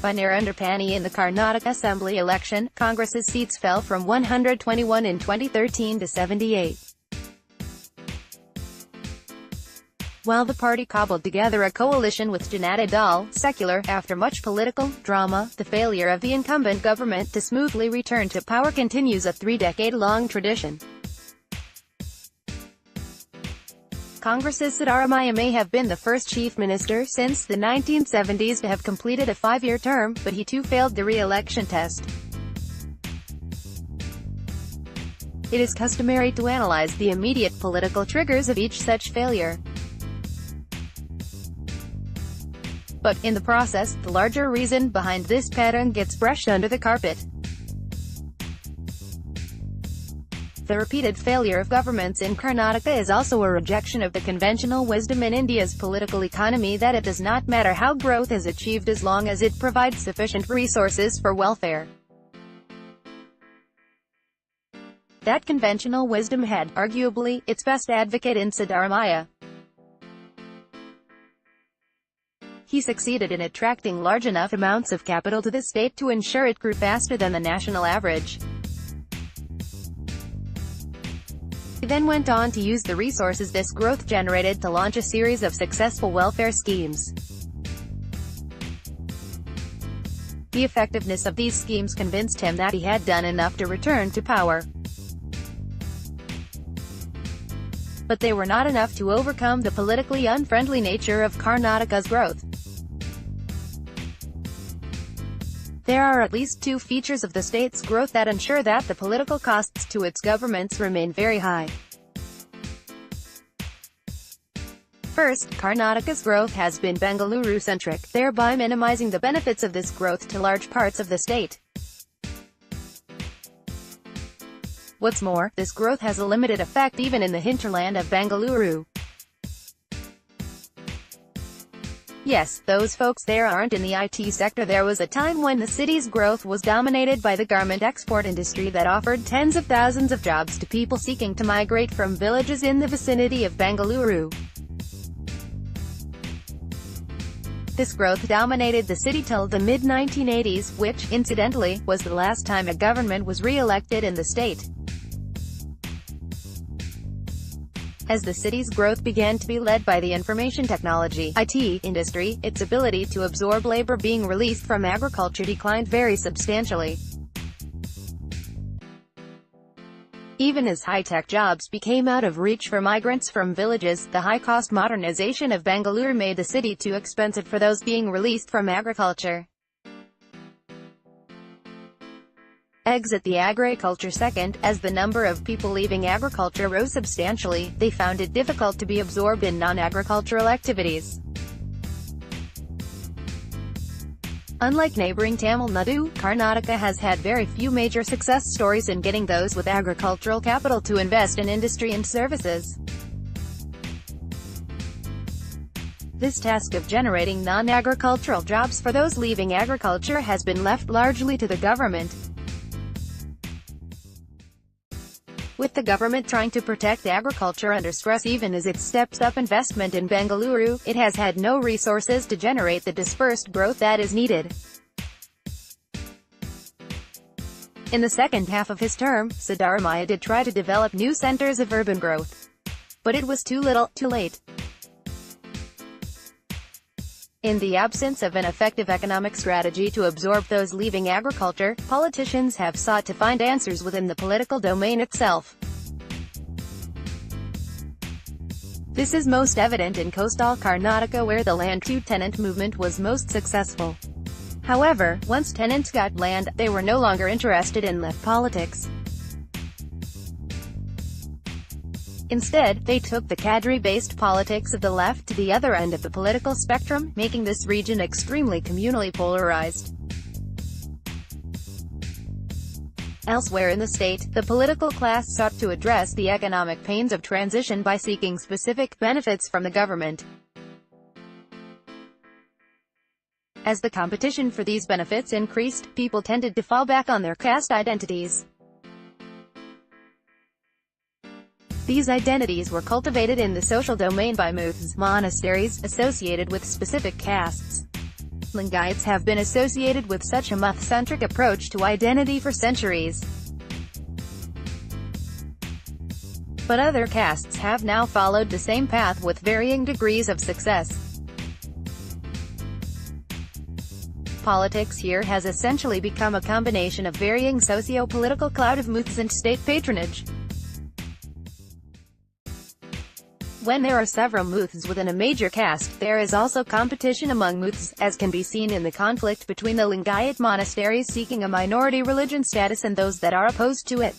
by Narendar Pani in the Karnataka Assembly election, Congress's seats fell from 121 in 2013 to 78. While the party cobbled together a coalition with Janata Dal, secular, after much political drama, the failure of the incumbent government to smoothly return to power continues a three-decade-long tradition. Congress's Siddaramaih may have been the first chief minister since the 1970s to have completed a 5-year term, but he too failed the re-election test. It is customary to analyze the immediate political triggers of each such failure. But, in the process, the larger reason behind this pattern gets brushed under the carpet. The repeated failure of governments in Karnataka is also a rejection of the conventional wisdom in India's political economy that it does not matter how growth is achieved as long as it provides sufficient resources for welfare. That conventional wisdom had, arguably, its best advocate in Siddaramaiah. He succeeded in attracting large enough amounts of capital to the state to ensure it grew faster than the national average. He then went on to use the resources this growth generated to launch a series of successful welfare schemes. The effectiveness of these schemes convinced him that he had done enough to return to power. But they were not enough to overcome the politically unfriendly nature of Karnataka's growth. There are at least two features of the state's growth that ensure that the political costs to its governments remain very high. First, Karnataka's growth has been Bengaluru-centric, thereby minimizing the benefits of this growth to large parts of the state. What's more, this growth has a limited effect even in the hinterland of Bengaluru. Yes, those folks there aren't in the IT sector. There was a time when the city's growth was dominated by the garment export industry that offered tens of thousands of jobs to people seeking to migrate from villages in the vicinity of Bengaluru. This growth dominated the city till the mid-1980s, which, incidentally, was the last time a government was re-elected in the state. As the city's growth began to be led by the information technology (IT) industry, its ability to absorb labor being released from agriculture declined very substantially. Even as high-tech jobs became out of reach for migrants from villages, the high-cost modernization of Bengaluru made the city too expensive for those being released from agriculture. Exit the agriculture second, as the number of people leaving agriculture rose substantially, they found it difficult to be absorbed in non-agricultural activities. Unlike neighboring Tamil Nadu, Karnataka has had very few major success stories in getting those with agricultural capital to invest in industry and services. This task of generating non-agricultural jobs for those leaving agriculture has been left largely to the government. With the government trying to protect agriculture under stress even as it steps up investment in Bengaluru, it has had no resources to generate the dispersed growth that is needed. In the second half of his term, Siddaramaiah did try to develop new centers of urban growth. But it was too little, too late. In the absence of an effective economic strategy to absorb those leaving agriculture, politicians have sought to find answers within the political domain itself. This is most evident in coastal Karnataka, where the land-to-tenant movement was most successful. However, once tenants got land, they were no longer interested in left politics. Instead, they took the cadre-based politics of the left to the other end of the political spectrum, making this region extremely communally polarized. Elsewhere in the state, the political class sought to address the economic pains of transition by seeking specific benefits from the government. As the competition for these benefits increased, people tended to fall back on their caste identities. These identities were cultivated in the social domain by muths, monasteries, associated with specific castes. Lingayats have been associated with such a myth-centric approach to identity for centuries. But other castes have now followed the same path with varying degrees of success. Politics here has essentially become a combination of varying socio-political cloud of myths and state patronage. When there are several myths within a major caste, there is also competition among myths, as can be seen in the conflict between the Lingayat monasteries seeking a minority religion status and those that are opposed to it.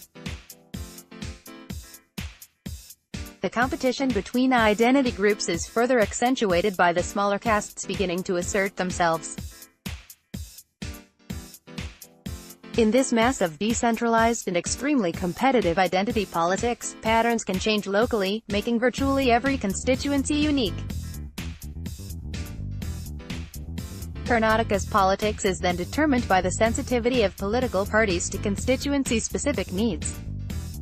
The competition between identity groups is further accentuated by the smaller castes beginning to assert themselves. In this mass of decentralized and extremely competitive identity politics, patterns can change locally, making virtually every constituency unique. Karnataka's politics is then determined by the sensitivity of political parties to constituency-specific needs.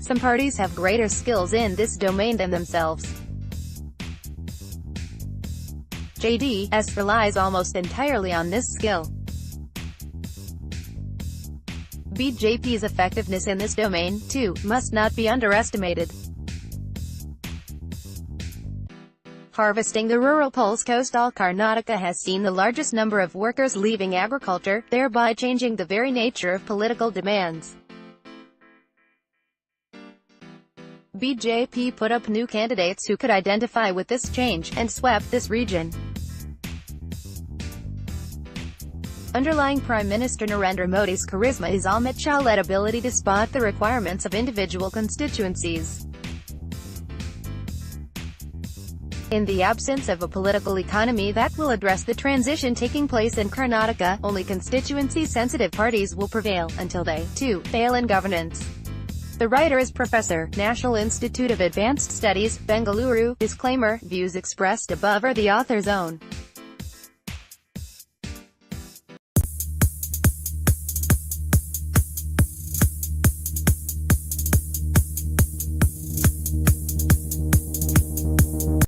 Some parties have greater skills in this domain than themselves. JDS relies almost entirely on this skill. BJP's effectiveness in this domain, too, must not be underestimated. Harvesting the rural pulse coastal Karnataka has seen the largest number of workers leaving agriculture, thereby changing the very nature of political demands. BJP put up new candidates who could identify with this change, and swept this region. Underlying Prime Minister Narendra Modi's charisma is Amit Shah-led ability to spot the requirements of individual constituencies. In the absence of a political economy that will address the transition taking place in Karnataka, only constituency-sensitive parties will prevail, until they, too, fail in governance. The writer is Professor, National Institute of Advanced Studies, Bengaluru. Disclaimer: views expressed above are the author's own.